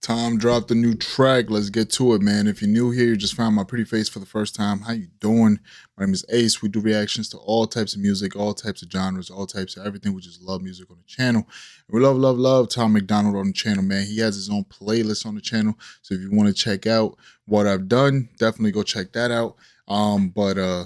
Tom dropped a new track. Let's get to it, man. If you're new here, you just found my pretty face for the first time. How you doing? My name is Ace. We do reactions to all types of music, all types of genres, all types of everything. We just love music on the channel. And we love Tom MacDonald on the channel, man. He has his own playlist on the channel. So if you want to check out what I've done, definitely go check that out. Yeah,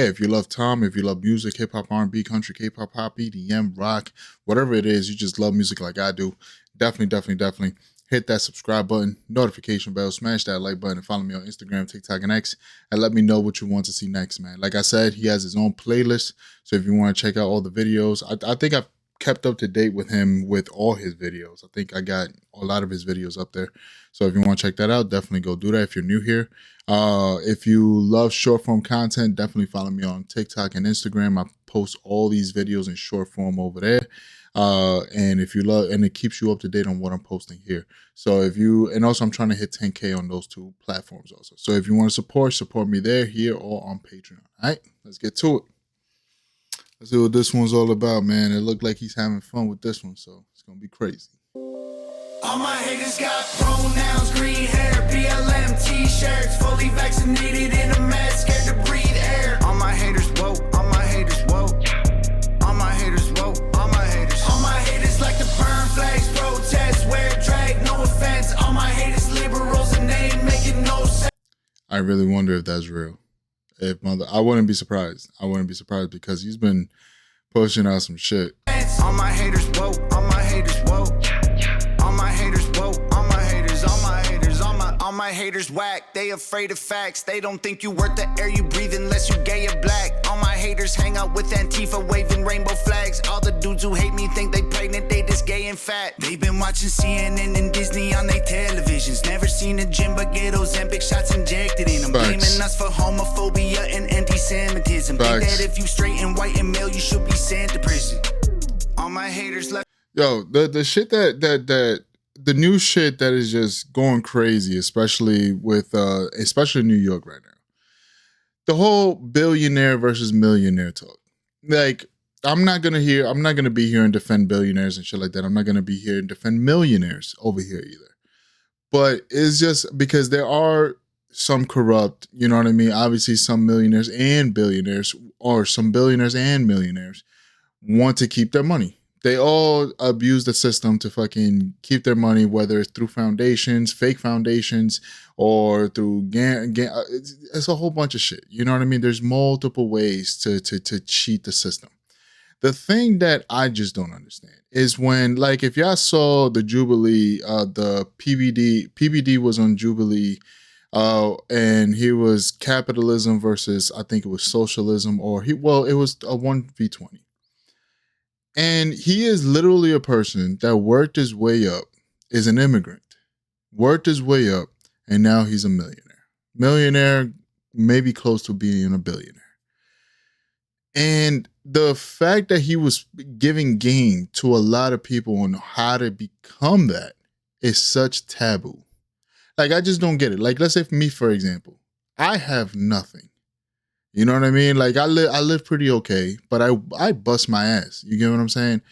if you love Tom, if you love music, hip-hop, R&B, country, K-pop, pop, EDM, rock, whatever it is, you just love music like I do, definitely hit that subscribe button, notification bell, smash that like button, and follow me on Instagram, TikTok, and X, and let me know what you want to see next, man. Like I said, he has his own playlist, so if you want to check out all the videos, I think I've kept up to date with him with all his videos. I think I got a lot of his videos up there. So if you want to check that out, definitely go do that if you're new here. If you love short form content, definitely follow me on TikTok and Instagram. I post all these videos in short form over there. And if you love, and it keeps you up to date on what I'm posting here. So if you, and also I'm trying to hit 10K on those two platforms also. So if you want to support me there, here, or on Patreon. All right, let's get to it. Let's see what this one's all about, man. It looked like he's having fun with this one, so it's gonna be crazy. All my haters got pronouns, green hair, BLM t-shirts, fully vaccinated in a mask, scared to breathe air. All my haters woke, all my haters woke. All my haters woke, all my haters. All my haters like to burn flags, protest, wear drag, no offense. All my haters liberals and they ain't making no sense. I really wonder if that's real. I wouldn't be surprised. I wouldn't be surprised because he's been pushing out some shit. All my haters woke, all my haters woke. All my haters woke, all my haters, all my haters, all my haters whack. They afraid of facts. They don't think you worth the air you breathe unless you gay or black. All my haters hang out with Antifa waving rainbow flags. All the dudes who hate me think they pregnant, they just gay and fat. They've been watching CNN and Disney on their televisions. Never seen a gym but get Ozempic shots injected in them. Blaming us for homophobia and anti-Semitism. Think that if you straight and white and male, you should be sent to prison. All my haters left. Yo, the shit the new shit that is just going crazy, especially with especially New York right now. The whole billionaire versus millionaire talk. Like, I'm not gonna be here and defend billionaires and shit like that. I'm not gonna be here and defend millionaires over here either. But it's just because there are some corrupt, you know what I mean? Obviously, some millionaires and billionaires, or some billionaires and millionaires, want to keep their money. They all abuse the system to fucking keep their money, whether it's through foundations, fake foundations, or through it's a whole bunch of shit. You know what I mean? There's multiple ways to cheat the system. The thing that I just don't understand is when, like, if y'all saw the Jubilee, the PBD was on Jubilee, and he was capitalism versus, I think it was socialism, or it was a 1v20. And he is literally a person that worked his way up, is an immigrant, worked his way up, and now he's a millionaire. Millionaire, maybe close to being a billionaire. And the fact that he was giving game to a lot of people on how to become that is such taboo. Like, I just don't get it. Like, let's say for me, for example, I have nothing. You know what I mean? Like, I live pretty okay, but I bust my ass. You get what I'm saying?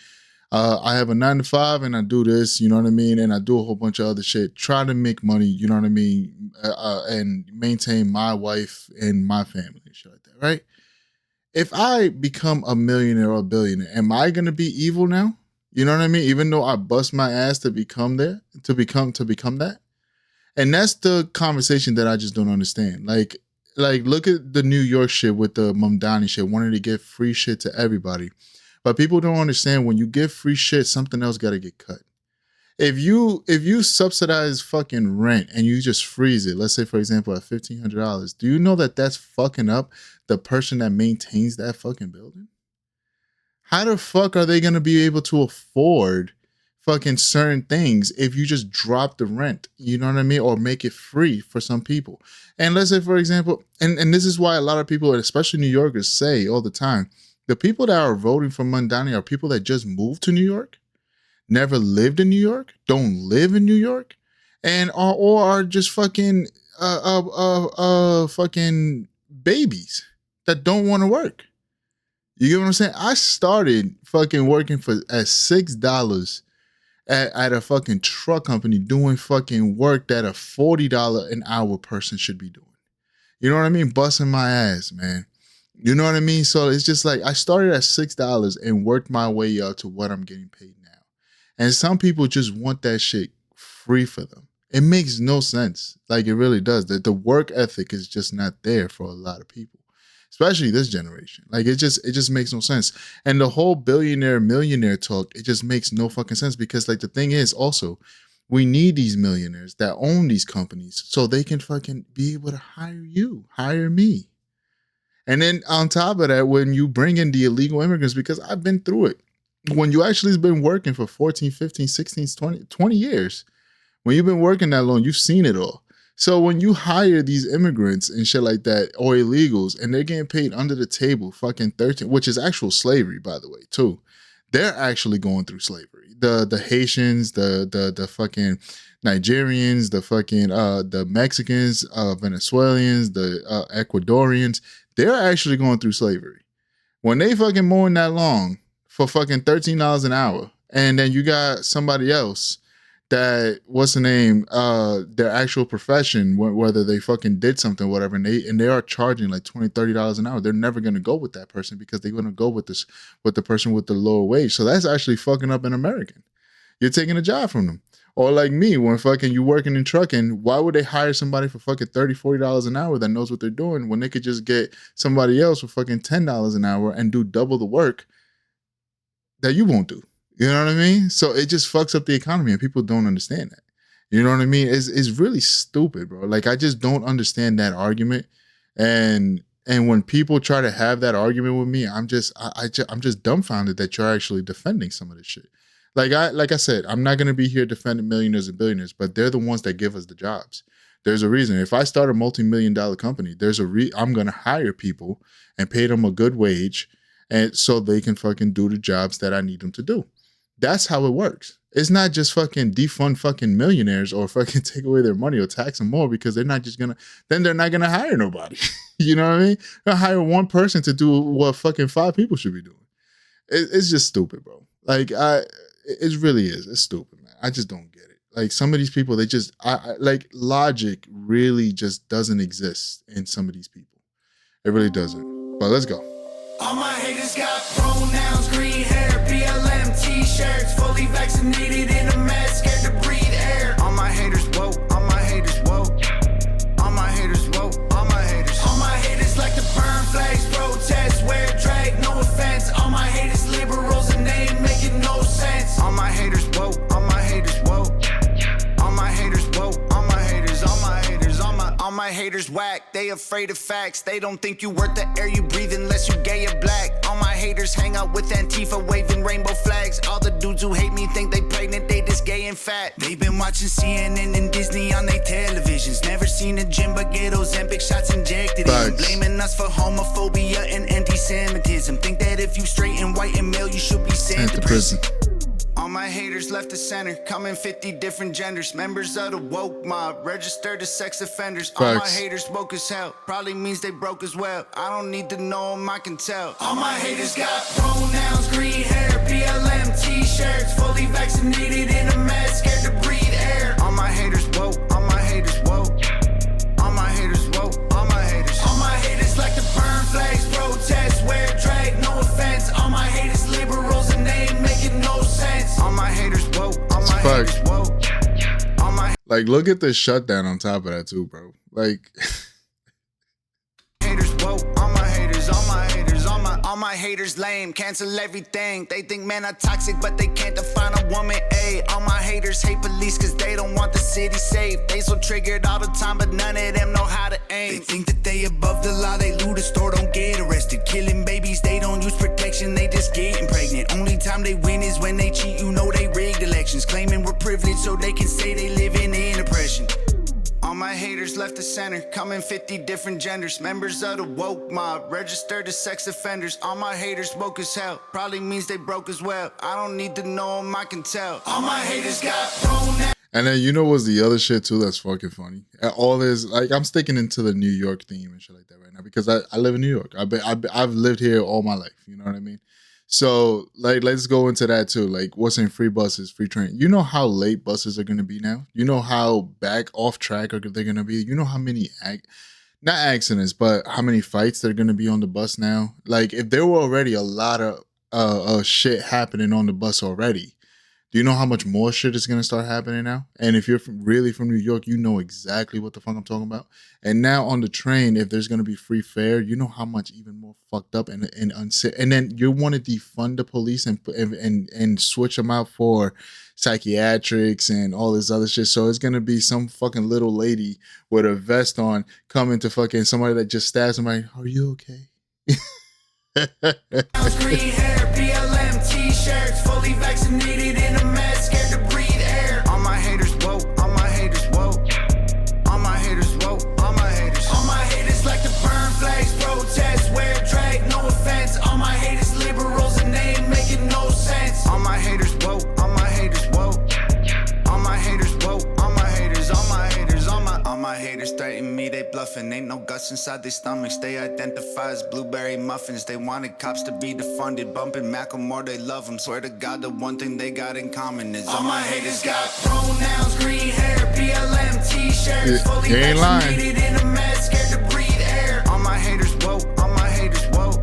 I have a 9-to-5 and I do this, you know what I mean? And I do a whole bunch of other shit, try to make money, you know what I mean? And maintain my wife and my family and shit like that, right? If I become a millionaire or a billionaire, am I going to be evil now? You know what I mean? Even though I bust my ass to become there, to become that. And that's the conversation that I just don't understand. Like, look at the New York shit with the Mamdani shit, wanting to give free shit to everybody. But people don't understand, when you give free shit, something else got to get cut. If you subsidize fucking rent and you just freeze it, let's say, for example, at $1,500, do you know that that's fucking up the person that maintains that fucking building? How the fuck are they going to be able to afford fucking certain things if you just drop the rent, you know what I mean? Or make it free for some people. And let's say, for example, and this is why a lot of people, especially New Yorkers, say all the time, the people that are voting for Mamdani are people that just moved to New York, never lived in New York, don't live in New York, and are just fucking fucking babies that don't want to work. You get what I'm saying? I started fucking working at $6 at a fucking truck company doing fucking work that a $40 an hour person should be doing. You know what I mean? Busting my ass, man. You know what I mean? So it's just like I started at $6 and worked my way up to what I'm getting paid now. And some people just want that shit free for them. It makes no sense. Like it really does. The work ethic is just not there for a lot of people, especially this generation. Like it just makes no sense. And the whole billionaire millionaire talk, it just makes no fucking sense because like the thing is also, we need these millionaires that own these companies so they can fucking be able to hire you, hire me. And then on top of that, when you bring in the illegal immigrants, because I've been through it, when you actually have been working for 14, 15, 16, 20 years, when you've been working that long, you've seen it all. So when you hire these immigrants and shit like that, or illegals, and they're getting paid under the table, fucking 13, which is actual slavery, by the way, too. They're actually going through slavery. The Haitians, the fucking Nigerians, the fucking the Mexicans, Venezuelans, the Ecuadorians, they're actually going through slavery. When they fucking mowing that long for fucking $13 an hour, and then you got somebody else that, what's the name, their actual profession, whether they fucking did something, whatever, and they are charging like $20, $30 an hour, they're never going to go with that person because they're going to go with the person with the lower wage. So that's actually fucking up an American. You're taking a job from them. Or like me, when fucking you working in trucking, why would they hire somebody for fucking $30, $40 an hour that knows what they're doing when they could just get somebody else for fucking $10 an hour and do double the work that you won't do? You know what I mean? So it just fucks up the economy and people don't understand that. You know what I mean? It's really stupid, bro. Like I just don't understand that argument. And when people try to have that argument with me, I'm just dumbfounded that you're actually defending some of this shit. Like I said, I'm not gonna be here defending millionaires and billionaires, but they're the ones that give us the jobs. There's a reason. If I start a multi-million-dollar company, I'm gonna hire people and pay them a good wage, and so they can fucking do the jobs that I need them to do. That's how it works. It's not just fucking defund fucking millionaires or fucking take away their money or tax them more because they're not gonna hire nobody. You know what I mean? They'll hire one person to do what fucking 5 people should be doing. It's just stupid, bro. Like it really is. It's stupid, man. I just don't get it. Like some of these people, they just, like logic really just doesn't exist in some of these people. It really doesn't. But let's go. All my haters got pronouns, green hair, BLM t-shirts, fully vaccinated in a mask, scared to breathe air. All my haters woke, all my haters woke. All my haters woke, all my haters. All my haters like to burn flags, protest, wear drag, no offense. All my haters liberals and they ain't making no sense. All my haters woke, all my haters woke. All my haters woke, all my haters, all my haters, all my haters whack. They afraid of facts. They don't think you worth the air you breathe unless you gay or black. All my haters hang out with Antifa waving rainbow flags. All the dudes who hate me think they pregnant, they just gay and fat. They've been watching CNN and Disney on their televisions. Never seen a gym but get Ozempic shots injected in. Blaming us for homophobia and anti-Semitism. Think that if you straight and white and male you should be sent to prison. All my haters left the center, come in 50 different genders. Members of the woke mob, registered as sex offenders. All my haters woke as hell, probably means they broke as well. I don't need to know them, I can tell. All my haters got pronouns, green hair, BLM t-shirts, fully vaccinated in a mask, scared to breathe air. All my haters woke, all my haters woke. All my haters woke, all my haters. All my haters like to burn flags, protest, wear drag, no offense. All my haters liberals and they ain't making no sense. All my haters woke, all my haters woke. All my like look at the shutdown on top of that too, bro. Like haters woke, all my haters, all my haters, all my haters lame, cancel everything. They think men are toxic, but they can't define a woman. Ay, all my haters hate police cause they don't want the city safe. They so triggered all the time, but none of them know how to aim. They think that they above the law, they loot a store, don't get arrested. Killing babies, they don't use protection, they just getting pregnant. Only time they win is when they cheat, you know they rigged elections. Claiming we're privileged so they can say they living in oppression. All my haters left the center, come in 50 different genders. Members of the woke mob, registered as sex offenders. All my haters woke as hell, probably means they broke as well. I don't need to know them, I can tell. All my haters got pronouns. And then you know what's the other shit too that's fucking funny? All this, like I'm sticking into the New York theme and shit like that right now because I live in New York. I've lived here all my life, you know what I mean? So, like, let's go into that too. Like, what's in free buses, free train? You know how late buses are gonna be now. You know how back off track are they gonna be. You know how many not accidents, but how many fights that are gonna be on the bus now. Like, if there were already a lot of shit happening on the bus already, do you know how much more shit is gonna start happening now? And if you're really from New York, you know exactly what the fuck I'm talking about. And now on the train, if there's gonna be free fare, you know how much even more fucked up and unsafe. And then you want to defund the police and switch them out for psychiatrics and all this other shit. So it's gonna be some fucking little lady with a vest on coming to fucking somebody that just stabs somebody. Are you okay? Green hair, BLM t-shirts, fully vaccinated in a mask, scared to breathe air. All my haters woke, all my haters woke. All my haters woke, all my haters. All my haters like to burn flags, protest, wear drag, no offense. All my haters liberals and they ain't making no sense. All my haters woke, all my haters woke. All my haters woke, all my haters, all my haters, all my haters threaten me, they bluffing. Ain't no guts inside their stomachs, they identify as blueberry muffins. They wanted cops to be defunded, bumping Macklemore, they love him. Swear to God, the one thing they got in common is all my haters got pronouns, green hair, BLM t-shirts, fully vaccinated in a mask, scared to breathe air. All my haters woke, all my haters woke.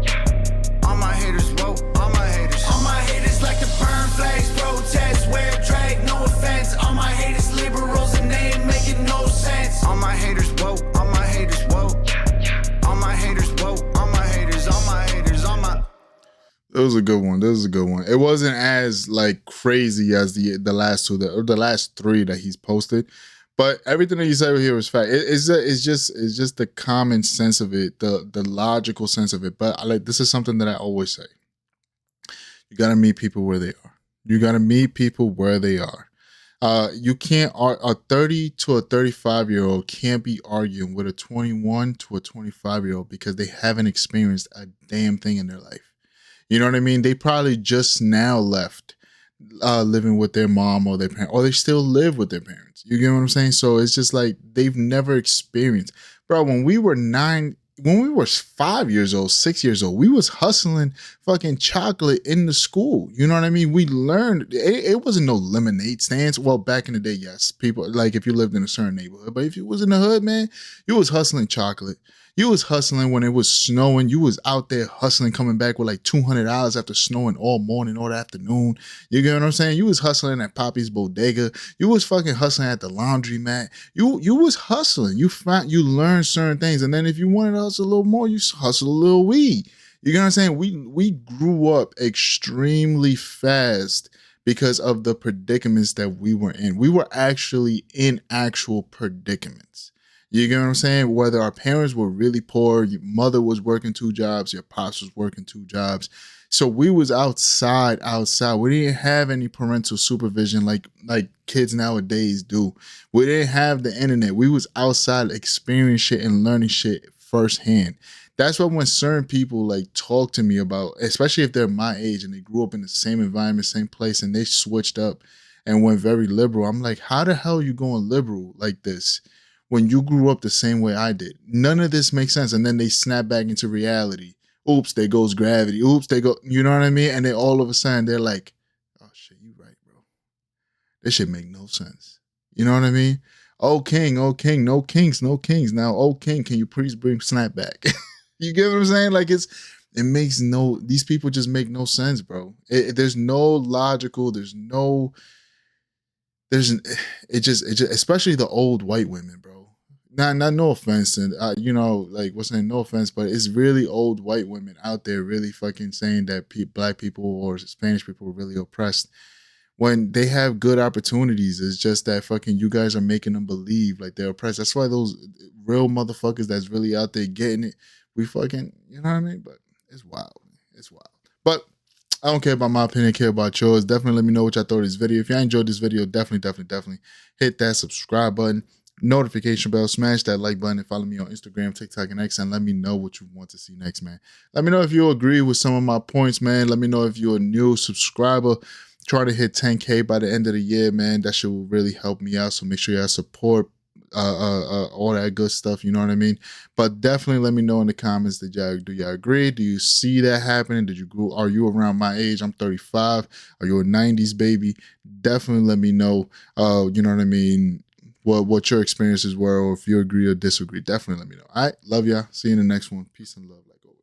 All my haters woke, all my haters. All my haters like to burn flags, protest, wear drag, no offense. All my haters liberals and they ain't making no sense. All my haters woke, all my haters woke. All my haters woke, all my haters, all my haters, all my. That was a good one. That was a good one. It wasn't as like crazy as the last two or the last three that he's posted, but everything that you said here was fact. It's just the common sense of it, the logical sense of it. But this is something that I always say. You gotta meet people where they are. You gotta meet people where they are. You can't a 30 to a 35-year-old can't be arguing with a 21 to a 25-year-old because they haven't experienced a damn thing in their life. You know what I mean? They probably just now left living with their mom or their parent, or they still live with their parents. You get what I'm saying? So it's just like they've never experienced. Bro, when we were 5 years old, 6 years old, we was hustling fucking chocolate in the school. You know what I mean? We learned, it wasn't no lemonade stands. Well, back in the day, yes, people, like if you lived in a certain neighborhood, but if you was in the hood, man, you was hustling chocolate. You was hustling when it was snowing. You was out there hustling, coming back with like $200 after snowing all morning, all afternoon. You get what I'm saying? You was hustling at Poppy's Bodega. You was fucking hustling at the laundromat. You was hustling. You learned certain things, and then if you wanted to hustle a little more, you hustle a little weed. You get what I'm saying? We grew up extremely fast because of the predicaments that we were in. We were actually in actual predicaments. You get what I'm saying? Whether our parents were really poor, your mother was working 2 jobs, your pops was working 2 jobs. So we was outside. We didn't have any parental supervision like kids nowadays do. We didn't have the internet. We was outside experiencing shit and learning shit firsthand. That's why when certain people like talk to me about, especially if they're my age and they grew up in the same environment, same place, and they switched up and went very liberal, I'm like, how the hell are you going liberal like this when you grew up the same way I did? None of this makes sense. And then they snap back into reality. Oops, there goes gravity. Oops, they go, you know what I mean? And then all of a sudden they're like, oh shit, you right, bro. This shit make no sense. You know what I mean? Oh king, no kings. Now, oh king, can you please bring snap back? You get what I'm saying? Like these people just make no sense, bro. There's no logical, it just, especially the old white women, bro. Not no offense, and no offense, but it's really old white women out there really fucking saying that black people or Spanish people are really oppressed when they have good opportunities. It's just that fucking you guys are making them believe like they're oppressed. That's why those real motherfuckers that's really out there getting it, we fucking, you know what I mean? But it's wild. It's wild. But I don't care about my opinion, I care about yours. Definitely let me know what y'all thought of this video. If y'all enjoyed this video, definitely hit that subscribe button, notification bell, smash that like button, and follow me on Instagram, TikTok, and X, and let me know what you want to see next, man. Let me know if you agree with some of my points, man. Let me know if you're a new subscriber. Try to hit 10K by the end of the year, man. That should really help me out. So make sure y'all support all that good stuff. You know what I mean? But definitely let me know in the comments. Do y'all agree? Do you see that happening? Are you around my age? I'm 35. Are you a 90s baby? Definitely let me know. You know what I mean? What your experiences were, or if you agree or disagree. Definitely let me know. All right, love y'all. See you in the next one. Peace and love. Like always.